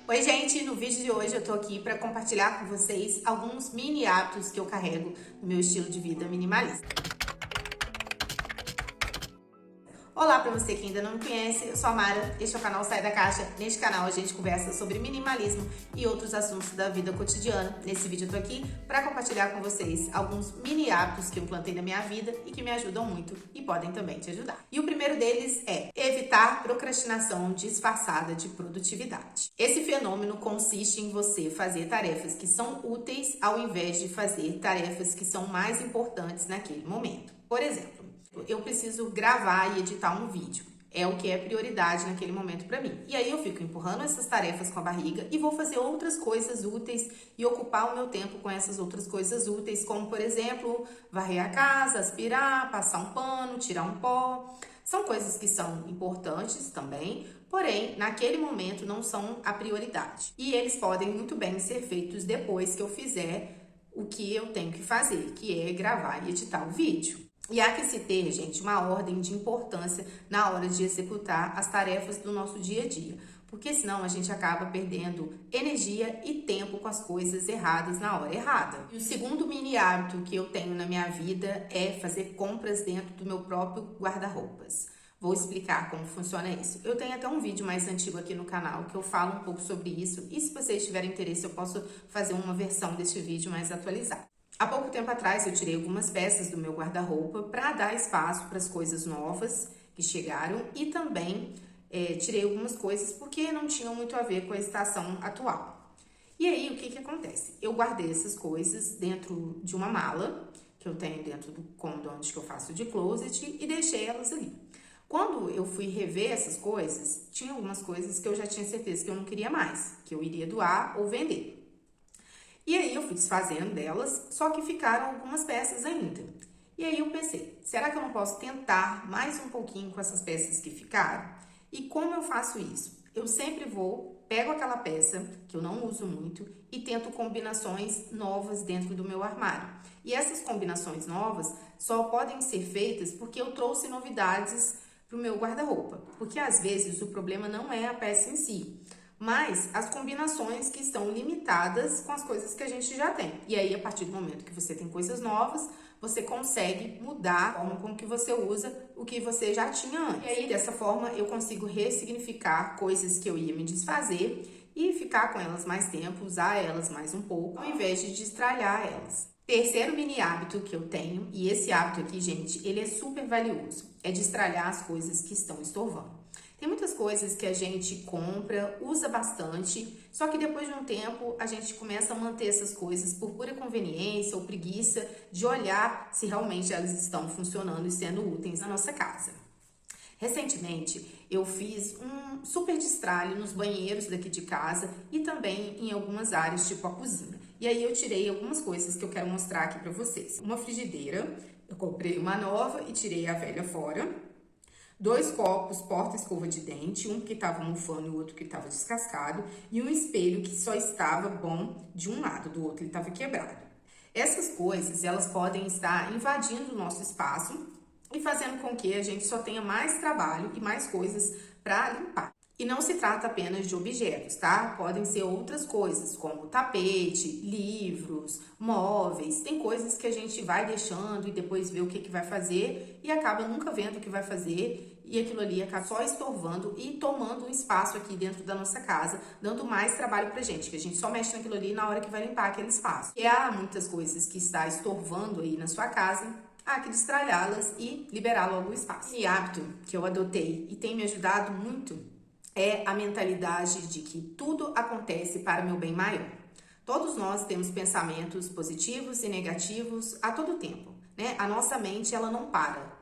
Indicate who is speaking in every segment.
Speaker 1: Oi, gente! No vídeo de hoje eu tô aqui para compartilhar com vocês alguns mini hábitos que eu carrego no meu estilo de vida minimalista. Olá para você que ainda não me conhece, eu sou a Mara, este é o canal Sai da Caixa. Neste canal a gente conversa sobre minimalismo e outros assuntos da vida cotidiana. Nesse vídeo eu tô aqui para compartilhar com vocês alguns mini hábitos que eu plantei na minha vida e que me ajudam muito e podem também te ajudar. E o primeiro deles é evitar procrastinação disfarçada de produtividade. Esse fenômeno consiste em você fazer tarefas que são úteis ao invés de fazer tarefas que são mais importantes naquele momento. Por exemplo, eu preciso gravar e editar um vídeo. É o que é prioridade naquele momento para mim. E aí eu fico empurrando essas tarefas com a barriga e vou fazer outras coisas úteis e ocupar o meu tempo com essas outras coisas úteis, como, por exemplo, varrer a casa, aspirar, passar um pano, tirar um pó. São coisas que são importantes também, porém, naquele momento não são a prioridade. E eles podem muito bem ser feitos depois que eu fizer o que eu tenho que fazer, que é gravar e editar o vídeo. E há que se ter, gente, uma ordem de importância na hora de executar as tarefas do nosso dia a dia, porque senão a gente acaba perdendo energia e tempo com as coisas erradas na hora errada. E o segundo mini hábito que eu tenho na minha vida é fazer compras dentro do meu próprio guarda-roupas. Vou explicar como funciona isso. Eu tenho até um vídeo mais antigo aqui no canal que eu falo um pouco sobre isso, e se vocês tiverem interesse eu posso fazer uma versão deste vídeo mais atualizada. Há pouco tempo atrás eu tirei algumas peças do meu guarda-roupa para dar espaço para as coisas novas que chegaram e também tirei algumas coisas porque não tinham muito a ver com a estação atual. E aí o que acontece? Eu guardei essas coisas dentro de uma mala que eu tenho dentro do cômodo onde eu faço de closet e deixei elas ali. Quando eu fui rever essas coisas, tinha algumas coisas que eu já tinha certeza que eu não queria mais, que eu iria doar ou vender. E aí eu fui desfazendo delas, só que ficaram algumas peças ainda. E aí eu pensei, será que eu não posso tentar mais um pouquinho com essas peças que ficaram? E como eu faço isso? Eu sempre pego aquela peça que eu não uso muito e tento combinações novas dentro do meu armário. E essas combinações novas só podem ser feitas porque eu trouxe novidades para o meu guarda-roupa. Porque às vezes o problema não é a peça em si, mas as combinações que estão limitadas com as coisas que a gente já tem. E aí, a partir do momento que você tem coisas novas, você consegue mudar a forma com que você usa o que você já tinha antes. E aí, dessa forma, eu consigo ressignificar coisas que eu ia me desfazer e ficar com elas mais tempo, usar elas mais um pouco, ao invés de destralhar elas. Terceiro mini hábito que eu tenho, e esse hábito aqui, gente, ele é super valioso, é destralhar as coisas que estão estorvando. Tem muitas coisas que a gente compra, usa bastante, só que depois de um tempo a gente começa a manter essas coisas por pura conveniência ou preguiça de olhar se realmente elas estão funcionando e sendo úteis na nossa casa. Recentemente, eu fiz um super destralhe nos banheiros daqui de casa e também em algumas áreas, tipo a cozinha. E aí eu tirei algumas coisas que eu quero mostrar aqui pra vocês. Uma frigideira, eu comprei uma nova e tirei a velha fora. 2 copos porta-escova de dente, um que estava mofando e o outro que estava descascado, e um espelho que só estava bom de um lado, do outro ele estava quebrado. Essas coisas, elas podem estar invadindo o nosso espaço e fazendo com que a gente só tenha mais trabalho e mais coisas para limpar. E não se trata apenas de objetos, tá? Podem ser outras coisas, como tapete, livros, móveis. Tem coisas que a gente vai deixando e depois vê o que vai fazer e acaba nunca vendo o que vai fazer e aquilo ali acaba só estorvando e tomando um espaço aqui dentro da nossa casa, dando mais trabalho pra gente, que a gente só mexe naquilo ali na hora que vai limpar aquele espaço. E há muitas coisas que está estorvando aí na sua casa, há que destralhá-las e liberar logo o espaço. E hábito que eu adotei e tem me ajudado muito é a mentalidade de que tudo acontece para meu bem maior. Todos nós temos pensamentos positivos e negativos a todo tempo, né? A nossa mente, ela não para.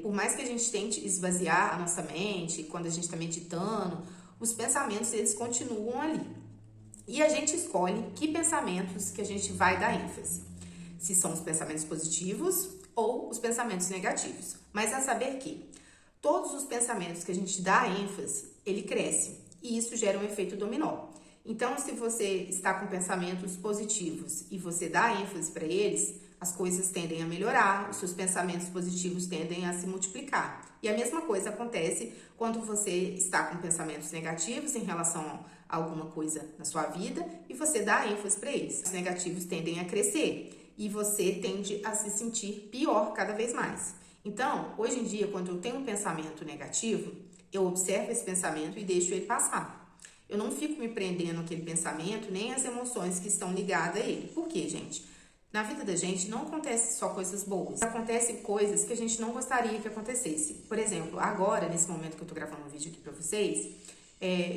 Speaker 1: Por mais que a gente tente esvaziar a nossa mente, quando a gente está meditando, os pensamentos, eles continuam ali. E a gente escolhe que pensamentos que a gente vai dar ênfase. Se são os pensamentos positivos ou os pensamentos negativos. Mas a saber que todos os pensamentos que a gente dá ênfase, ele cresce e isso gera um efeito dominó. Então, se você está com pensamentos positivos e você dá ênfase para eles, as coisas tendem a melhorar, os seus pensamentos positivos tendem a se multiplicar. E a mesma coisa acontece quando você está com pensamentos negativos em relação alguma coisa na sua vida e você dá ênfase para eles. Os negativos tendem a crescer e você tende a se sentir pior cada vez mais. Então, hoje em dia, quando eu tenho um pensamento negativo, eu observo esse pensamento e deixo ele passar. Eu não fico me prendendo àquele pensamento, nem às emoções que estão ligadas a ele. Por quê, gente? Na vida da gente não acontece só coisas boas, acontecem coisas que a gente não gostaria que acontecesse. Por exemplo, agora, nesse momento que eu tô gravando um vídeo aqui pra vocês,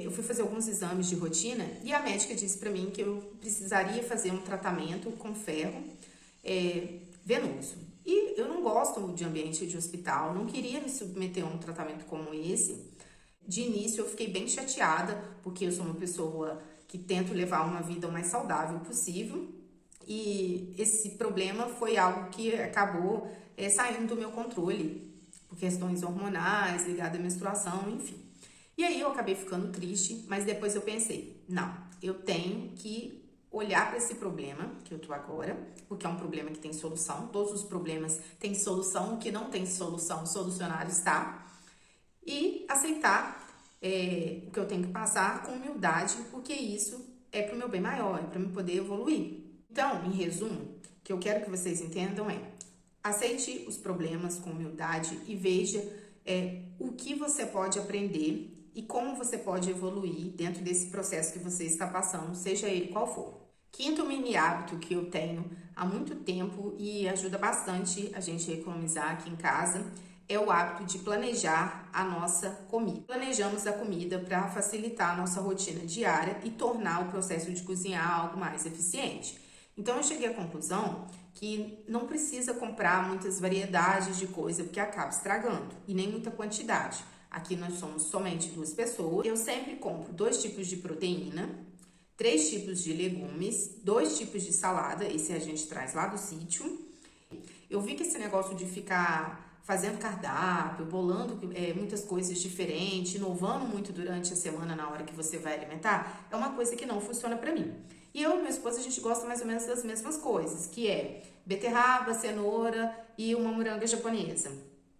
Speaker 1: eu fui fazer alguns exames de rotina e a médica disse pra mim que eu precisaria fazer um tratamento com ferro venoso. E eu não gosto de ambiente de hospital, não queria me submeter a um tratamento como esse. De início eu fiquei bem chateada, porque eu sou uma pessoa que tento levar uma vida o mais saudável possível. E esse problema foi algo que acabou saindo do meu controle, por questões hormonais, ligadas à menstruação, enfim. E aí eu acabei ficando triste, mas depois eu pensei, não, eu tenho que olhar para esse problema que eu tô agora, porque é um problema que tem solução, todos os problemas têm solução, o que não tem solução, solucionar está, e aceitar o que eu tenho que passar com humildade, porque isso é para o meu bem maior, é para eu poder evoluir. Então, em resumo, o que eu quero que vocês entendam aceite os problemas com humildade e veja o que você pode aprender e como você pode evoluir dentro desse processo que você está passando, seja ele qual for. Quinto mini hábito que eu tenho há muito tempo e ajuda bastante a gente a economizar aqui em casa é o hábito de planejar a nossa comida. Planejamos a comida para facilitar a nossa rotina diária e tornar o processo de cozinhar algo mais eficiente. Então, eu cheguei à conclusão que não precisa comprar muitas variedades de coisa, porque acaba estragando, e nem muita quantidade. Aqui nós somos somente 2 pessoas. Eu sempre compro 2 tipos de proteína, 3 tipos de legumes, 2 tipos de salada, esse a gente traz lá do sítio. Eu vi que esse negócio de ficar fazendo cardápio, bolando muitas coisas diferentes, inovando muito durante a semana na hora que você vai alimentar, é uma coisa que não funciona pra mim. E eu e minha esposa, a gente gosta mais ou menos das mesmas coisas, que é beterraba, cenoura e uma moranga japonesa.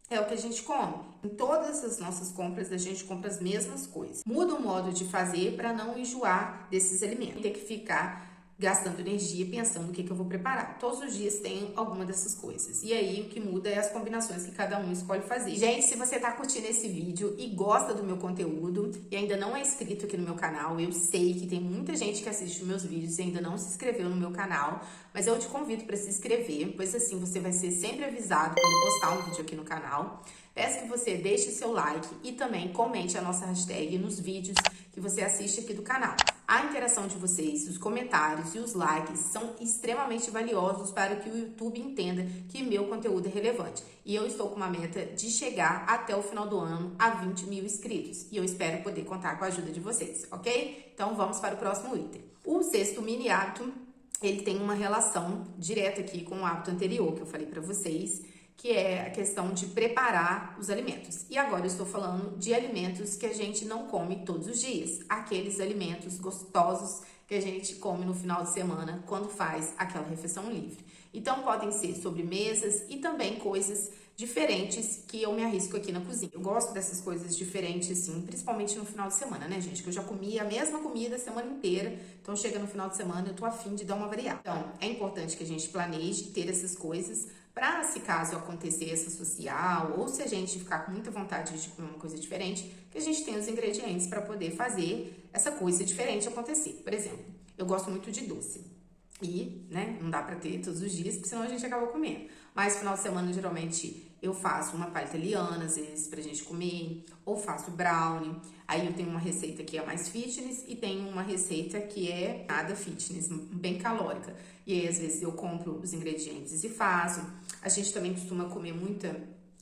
Speaker 1: É o que a gente come. Em todas as nossas compras, a gente compra as mesmas coisas. Muda o modo de fazer para não enjoar desses alimentos. Tem que ficar gastando energia pensando o que eu vou preparar. Todos os dias tem alguma dessas coisas. E aí, o que muda é as combinações que cada um escolhe fazer. Gente, se você tá curtindo esse vídeo e gosta do meu conteúdo e ainda não é inscrito aqui no meu canal, eu sei que tem muita gente que assiste os meus vídeos e ainda não se inscreveu no meu canal, mas eu te convido para se inscrever, pois assim você vai ser sempre avisado quando eu postar um vídeo aqui no canal. Peço que você deixe seu like e também comente a nossa hashtag nos vídeos que você assiste aqui do canal. A interação de vocês, os comentários e os likes são extremamente valiosos para que o YouTube entenda que meu conteúdo é relevante. E eu estou com uma meta de chegar até o final do ano a 20 mil inscritos. E eu espero poder contar com a ajuda de vocês, ok? Então vamos para o próximo item. O 6º mini hábito, ele tem uma relação direta aqui com o hábito anterior que eu falei para vocês, que é a questão de preparar os alimentos. E agora eu estou falando de alimentos que a gente não come todos os dias. Aqueles alimentos gostosos que a gente come no final de semana, quando faz aquela refeição livre. Então, podem ser sobremesas e também coisas diferentes que eu me arrisco aqui na cozinha. Eu gosto dessas coisas diferentes, assim, principalmente no final de semana, né, gente? Que eu já comi a mesma comida a semana inteira, então chega no final de semana eu tô afim de dar uma variada. Então, é importante que a gente planeje ter essas coisas para, se caso acontecer essa social, ou se a gente ficar com muita vontade de comer uma coisa diferente, que a gente tenha os ingredientes para poder fazer essa coisa diferente acontecer. Por exemplo, eu gosto muito de doce. E, né, não dá pra ter todos os dias, porque senão a gente acaba comendo. Mas no final de semana, geralmente, eu faço uma palha italiana, às vezes, pra gente comer, ou faço brownie. Aí eu tenho uma receita que é mais fitness e tenho uma receita que é nada fitness, bem calórica. E aí, às vezes, eu compro os ingredientes e faço. A gente também costuma comer muita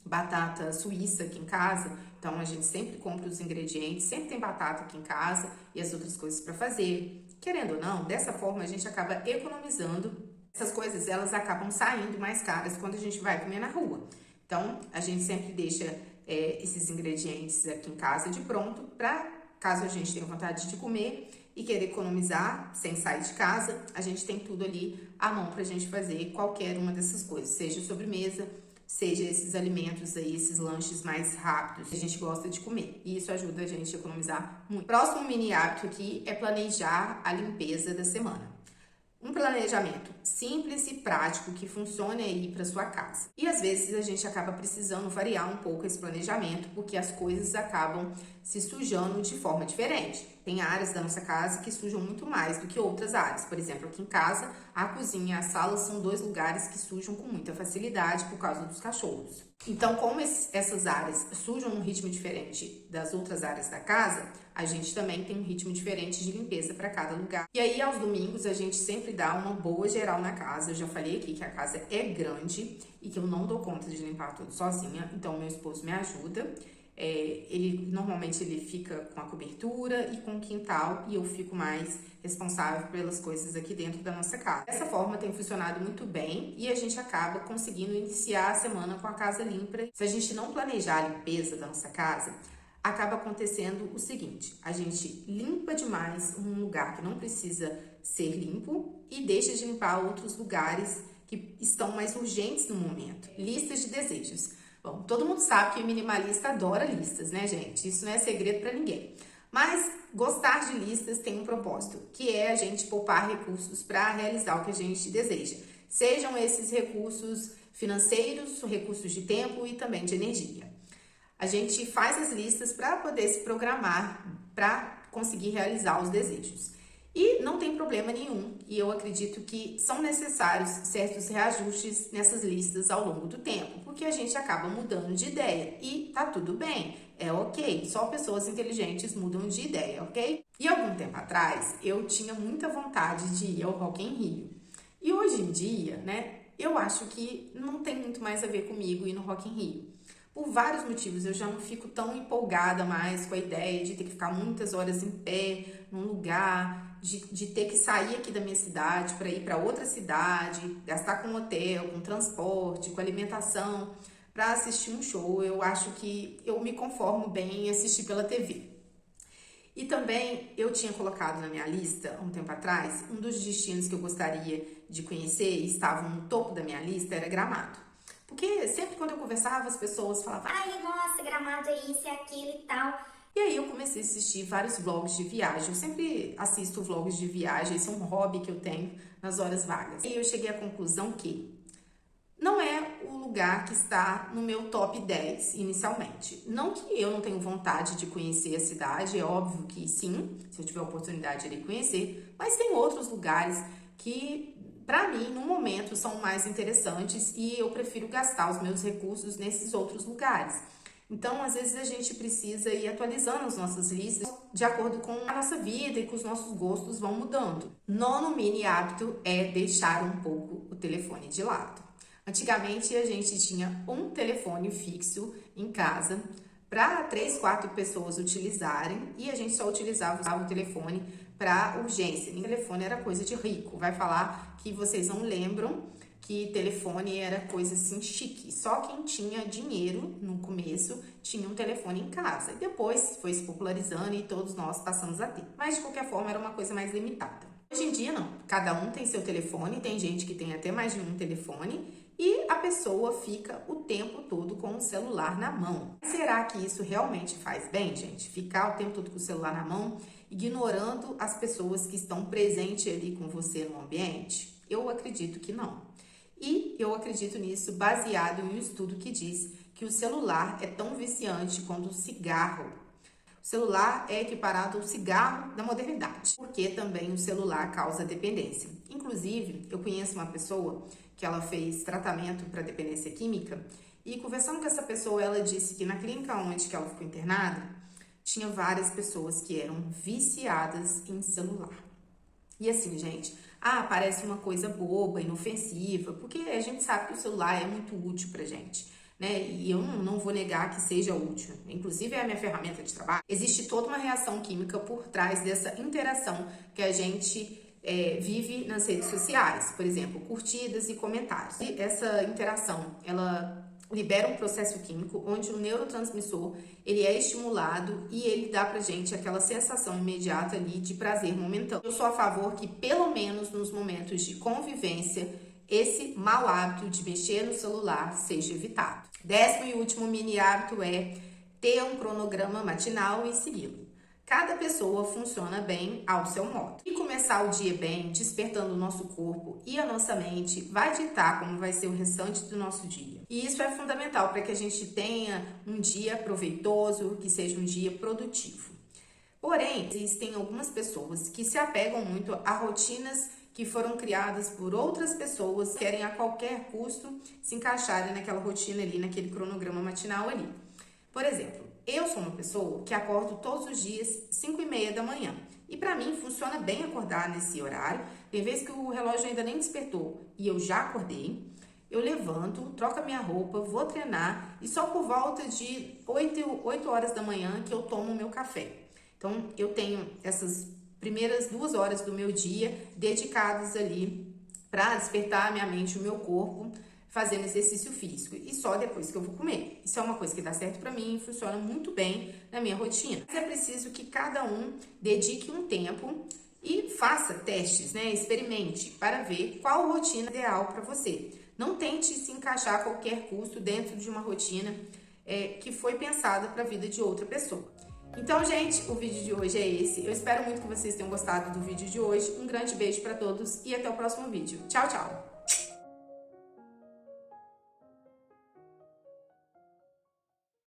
Speaker 1: batata suíça aqui em casa, então a gente sempre compra os ingredientes, sempre tem batata aqui em casa e as outras coisas pra fazer. Querendo ou não, dessa forma a gente acaba economizando. Essas coisas, elas acabam saindo mais caras quando a gente vai comer na rua. Então, a gente sempre deixa esses ingredientes aqui em casa de pronto, para caso a gente tenha vontade de comer e querer economizar sem sair de casa, a gente tem tudo ali à mão pra gente fazer qualquer uma dessas coisas, seja sobremesa, seja esses alimentos aí, esses lanches mais rápidos que a gente gosta de comer. E isso ajuda a gente a economizar muito. Próximo mini hábito aqui é planejar a limpeza da semana. Um planejamento simples e prático que funcione aí para sua casa. E às vezes a gente acaba precisando variar um pouco esse planejamento, porque as coisas acabam se sujando de forma diferente. Tem áreas da nossa casa que sujam muito mais do que outras áreas. Por exemplo, aqui em casa, a cozinha e a sala são dois lugares que sujam com muita facilidade por causa dos cachorros. Então, como essas áreas sujam num ritmo diferente das outras áreas da casa, a gente também tem um ritmo diferente de limpeza para cada lugar. E aí, aos domingos, a gente sempre dá uma boa geral na casa. Eu já falei aqui que a casa é grande e que eu não dou conta de limpar tudo sozinha, então meu esposo me ajuda. Normalmente ele fica com a cobertura e com o quintal e eu fico mais responsável pelas coisas aqui dentro da nossa casa. Dessa forma tem funcionado muito bem e a gente acaba conseguindo iniciar a semana com a casa limpa. Se a gente não planejar a limpeza da nossa casa, acaba acontecendo o seguinte: a gente limpa demais um lugar que não precisa ser limpo e deixa de limpar outros lugares que estão mais urgentes no momento. Listas de desejos. Bom, todo mundo sabe que o minimalista adora listas, né, gente? Isso não é segredo para ninguém. Mas gostar de listas tem um propósito, que é a gente poupar recursos para realizar o que a gente deseja. Sejam esses recursos financeiros, recursos de tempo e também de energia. A gente faz as listas para poder se programar para conseguir realizar os desejos. E não tem problema nenhum, e eu acredito que são necessários certos reajustes nessas listas ao longo do tempo, porque a gente acaba mudando de ideia e tá tudo bem, é ok, só pessoas inteligentes mudam de ideia, ok? E algum tempo atrás eu tinha muita vontade de ir ao Rock in Rio, e hoje em dia, né, eu acho que não tem muito mais a ver comigo ir no Rock in Rio. Por vários motivos, eu já não fico tão empolgada mais com a ideia de ter que ficar muitas horas em pé num lugar, de ter que sair aqui da minha cidade para ir para outra cidade, gastar com hotel, com transporte, com alimentação, para assistir um show. Eu acho que eu me conformo bem em assistir pela TV. E também eu tinha colocado na minha lista, há um tempo atrás, um dos destinos que eu gostaria de conhecer e estavam no topo da minha lista era Gramado. Porque sempre quando eu conversava, as pessoas falavam: ai, nossa, Gramado é isso, é aquilo e tal. E aí eu comecei a assistir vários vlogs de viagem. Eu sempre assisto vlogs de viagem, esse é um hobby que eu tenho nas horas vagas. E eu cheguei à conclusão que não é o lugar que está no meu top 10 inicialmente. Não que eu não tenho vontade de conhecer a cidade, é óbvio que sim, se eu tiver a oportunidade de conhecer, mas tem outros lugares que, para mim, no momento, são mais interessantes e eu prefiro gastar os meus recursos nesses outros lugares. Então, às vezes, a gente precisa ir atualizando as nossas listas de acordo com a nossa vida e que os nossos gostos vão mudando. Nono mini hábito é deixar um pouco o telefone de lado. Antigamente, a gente tinha um telefone fixo em casa para 3, 4 pessoas utilizarem e a gente só utilizava o telefone para urgência. O telefone era coisa de rico. Vai falar que vocês não lembram que telefone era coisa assim chique. Só quem tinha dinheiro no começo tinha um telefone em casa. E depois foi se popularizando e todos nós passamos a ter. Mas de qualquer forma era uma coisa mais limitada. Hoje em dia não. Cada um tem seu telefone, tem gente que tem até mais de um telefone e a pessoa fica o tempo todo com o celular na mão. Será que isso realmente faz bem, gente? Ficar o tempo todo com o celular na mão, ignorando as pessoas que estão presentes ali com você no ambiente? Eu acredito que não. E eu acredito nisso baseado em um estudo que diz que o celular é tão viciante quanto o cigarro. O celular é equiparado ao cigarro da modernidade, porque também o celular causa dependência. Inclusive, eu conheço uma pessoa que ela fez tratamento para dependência química e conversando com essa pessoa, ela disse que na clínica onde que ela ficou internada, tinha várias pessoas que eram viciadas em celular. E assim, gente, parece uma coisa boba, inofensiva, porque a gente sabe que o celular é muito útil pra gente, né? E eu não vou negar que seja útil. Inclusive, é a minha ferramenta de trabalho. Existe toda uma reação química por trás dessa interação que a gente vive nas redes sociais. Por exemplo, curtidas e comentários. E essa interação, ela libera um processo químico onde o neurotransmissor ele é estimulado e ele dá pra gente aquela sensação imediata ali de prazer momentâneo. Eu sou a favor que, pelo menos nos momentos de convivência esse mau hábito de mexer no celular seja evitado. 10º e último mini hábito é ter um cronograma matinal e segui-lo. Cada pessoa funciona bem ao seu modo. E começar o dia bem, despertando o nosso corpo e a nossa mente, vai ditar como vai ser o restante do nosso dia. E isso é fundamental para que a gente tenha um dia proveitoso, que seja um dia produtivo. Porém, existem algumas pessoas que se apegam muito a rotinas que foram criadas por outras pessoas, querem a qualquer custo se encaixarem naquela rotina ali, naquele cronograma matinal ali. Por exemplo, eu sou uma pessoa que acordo todos os dias 5h30 da manhã. E para mim funciona bem acordar nesse horário. Tem vezes que o relógio ainda nem despertou e eu já acordei. Eu levanto, troco a minha roupa, vou treinar e só por volta de 8 horas da manhã que eu tomo o meu café. Então eu tenho essas primeiras 2 horas do meu dia dedicadas ali para despertar a minha mente, o meu corpo, fazendo exercício físico e só depois que eu vou comer. Isso é uma coisa que dá certo para mim e funciona muito bem na minha rotina. Mas é preciso que cada um dedique um tempo e faça testes, né? Experimente para ver qual rotina é ideal para você. Não tente se encaixar a qualquer custo dentro de uma rotina que foi pensada para a vida de outra pessoa. Então, gente, o vídeo de hoje é esse. Eu espero muito que vocês tenham gostado do vídeo de hoje. Um grande beijo para todos e até o próximo vídeo. Tchau, tchau!